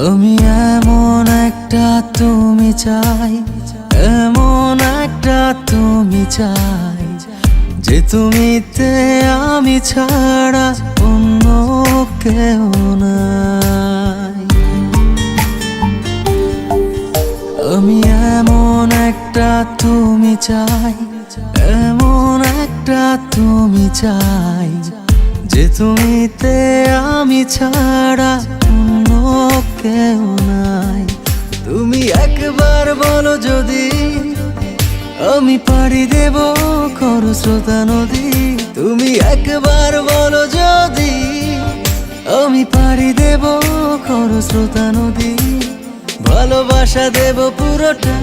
আমি এমন একটা তুমি চাই, এমন একটা তুমি চাই, যে তুমিতে আমি ছাড়া অন্য কেউ নাই। আমি এমন একটা তুমি চাই, এমন একটা তুমি চাই, যে তুমিতে আমি ছাড়া অন্য কেউ নাই। তুমি একবার বলো যদি আমি পাড়ি দেব খরস্রোতা নদী। তুমি একবার বলো যদি আমি পাড়ি দেব খরস্রোতা নদী। ভালোবাসা দেব পুরোটা।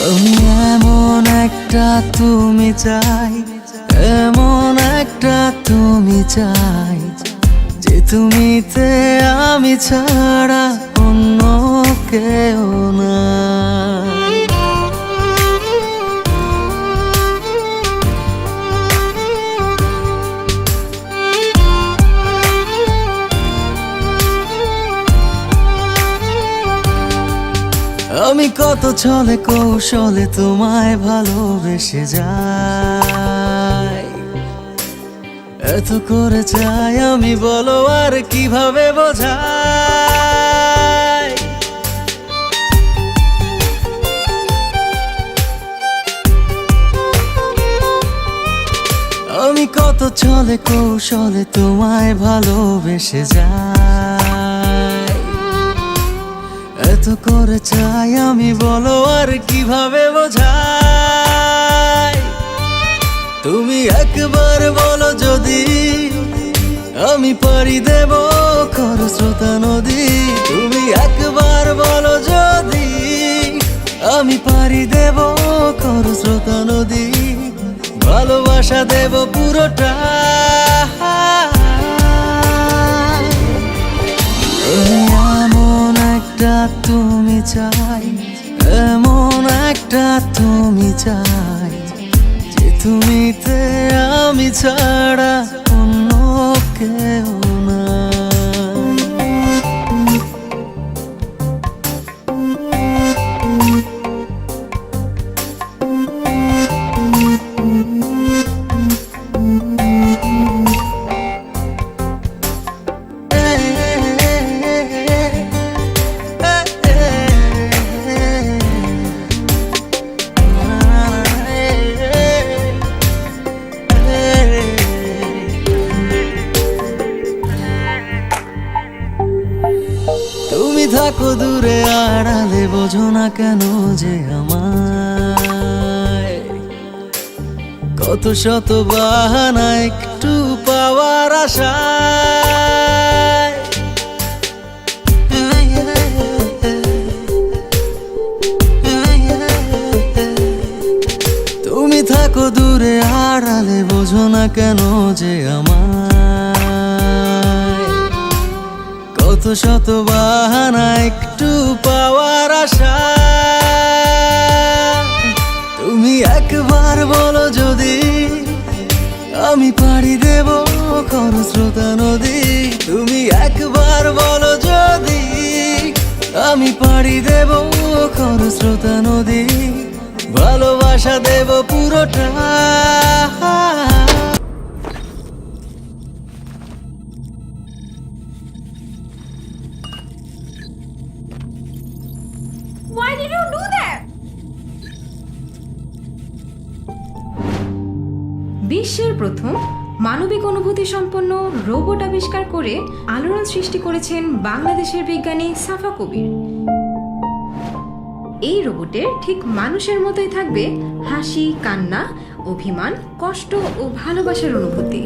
আমি এমন একটা তুমি চাই, এমন একটা তুমি চাই, যে তুমিতে আমি ছাড়া অন্য কেউ নাই। আমি কত ছলে কৌশলে তোমায় ভালোবেসে যাই, এত করে চাই আমি, বলো আর কিভাবে বোঝাই। আমি কত ছলে কৌশলে তোমায় ভালোবেসে যাই, এত করে চাই আমি, বলো আর কিভাবে বোঝাই। তুমি একবার বলো যদি আমি পাড়ি দেব খরস্রোতা নদী। তুমি একবার বলো যদি আমি পাড়ি দেব খরস্রোতা নদী। ভালোবাসা দেব পুরোটা। এমন একটা তুমি চাই, এমন একটা তুমি চাই, যে তুমিতে আমি ছাড়া অন্য কেউ নাই। তুমি থাকো দূরে আড়ালে, বোঝো না কেন যে আমায়, কত শত বাহানা একটু পাওয়ার আশায়। তুমি থাকো দূরে আড়ালে, বোঝো না কেন যে আমায়, কত শত বাহানা একটু পাওয়ার আশা। তুমি একবার বলো যদি আমি পাড়ি দেব খরস্রোতা নদী। তুমি একবার বলো যদি আমি পাড়ি দেব খরস্রোতা নদী। ভালোবাসা দেব পুরোটা। Why did you do that? বিশ্বের প্রথম মানবিক অনুভূতি সম্পন্ন রোবট আবিষ্কার করে আলোড়ন সৃষ্টি করেছেন বাংলাদেশের বিজ্ঞানী সাফা কবির। এই রোবটের ঠিক মানুষের মতোই থাকবে হাসি, কান্না, অভিমান, কষ্ট ও ভালোবাসার অনুভূতি।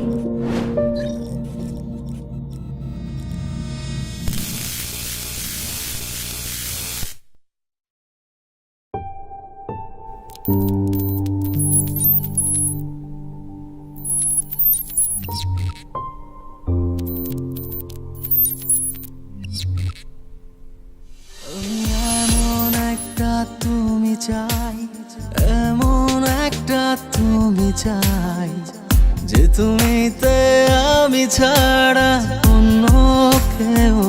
এমন একটা তুমি চাই, এমন একটা তুমি চাই, যে তুমিতে আমি তুমি ছাড়া অন্য কেউ